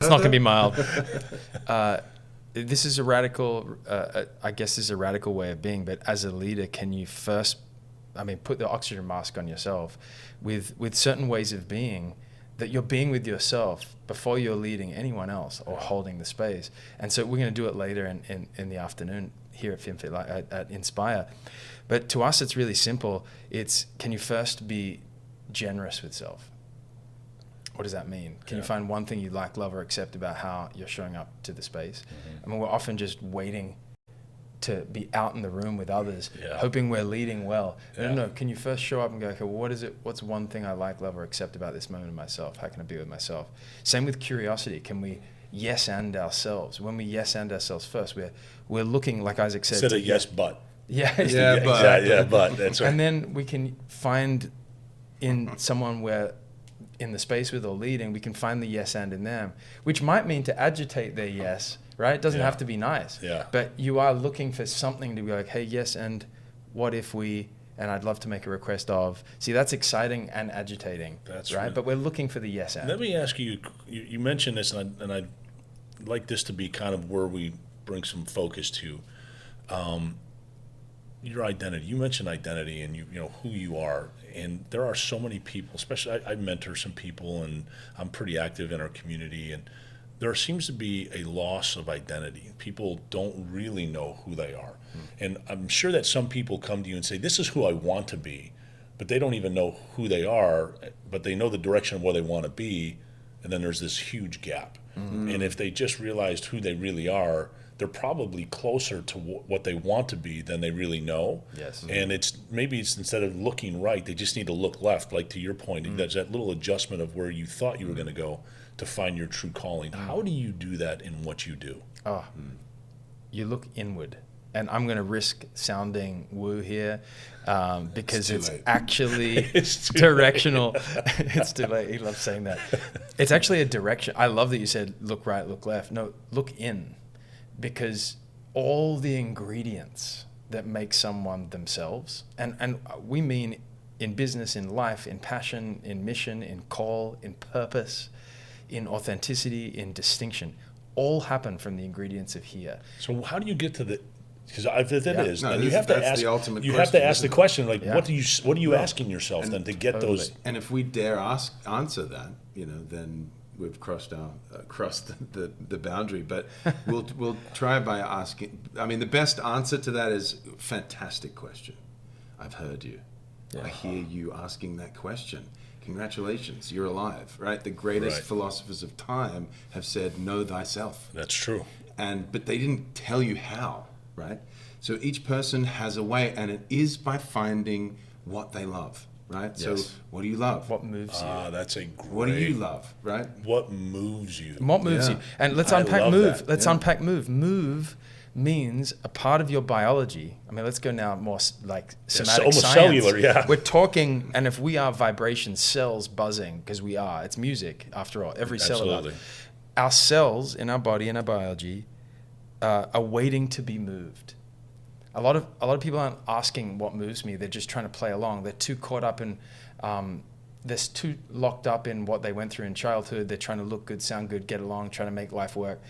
It's not going to be mild. This is a radical, I guess this is a radical way of being, but as a leader, can you first, put the oxygen mask on yourself with certain ways of being, that you're being with yourself before you're leading anyone else or holding the space. And so we're going to do it later in the afternoon here at FinFit, at Inspire. But to us, it's really simple. It's, can you first be generous with self? What does that mean? Can you find one thing you like, love, or accept about how you're showing up to the space? We're often just waiting to be out in the room with others, hoping we're leading well. No, can you first show up and go, okay, well, what's one thing I like, love, or accept about this moment of myself? How can I be with myself? Same with curiosity. Can we yes and ourselves? When we yes and ourselves first, we're looking, like Isaac said. Instead of yes, but. Yeah, but. That's right. And then we can find in someone we're in the space with or leading, we can find the yes and in them, which might mean to agitate their yes, right? It doesn't have to be nice. But you are looking for something to be like, hey, yes, and what if we, and I'd love to make a request of. See, that's exciting and agitating. That's right. But we're looking for the yes and. Let me ask you, you mentioned this, and I'd like this to be kind of where we bring some focus to. Your identity. You mentioned identity and you know who you are, and there are so many people, especially I mentor some people and I'm pretty active in our community, and there seems to be a loss of identity. People don't really know who they are. And I'm sure that some people come to you and say, this is who I want to be, but they don't even know who they are, but they know the direction of where they want to be, and then there's this huge gap. And if they just realized who they really are, they're probably closer to what they want to be than they really know. Yes. And maybe instead of looking right, they just need to look left. Like to your point, there's that little adjustment of where you thought you were going to go to find your true calling. How do you do that in what you do? You look inward. And I'm going to risk sounding woo here because it's actually directional. It's too late. He loves saying that. It's actually a direction. I love that you said look right, look left. No, look in. Because all the ingredients that make someone themselves, and we mean in business, in life, in passion, in mission, in call, in purpose, in authenticity, in distinction, all happen from the ingredients of here. So how do you get to the? Because if it is, then you have to ask. You have to ask the question, like, what are you asking yourself then to get those? And if we dare answer that, then we've crossed the boundary. But we'll try by asking. The best answer to that is fantastic question. I've heard you. I hear you asking that question. Congratulations, you're alive, right? The greatest philosophers of time have said, know thyself. That's true. But they didn't tell you how, right? So each person has a way, and it is by finding what they love, right? Yes. So what do you love? What moves you? That's a great... What do you love, right? What moves you? What moves you? And let's unpack move. Let's unpack move. Move means a part of your biology. Let's go now more like somatic almost science. Cellular, We're talking, and if we are vibration, cells buzzing, because we are. It's music, after all. Every cell of us. Our cells in our body, in our biology, are waiting to be moved. A lot of people aren't asking what moves me. They're just trying to play along. They're too caught up in, they're too locked up in what they went through in childhood. They're trying to look good, sound good, get along, trying to make life work.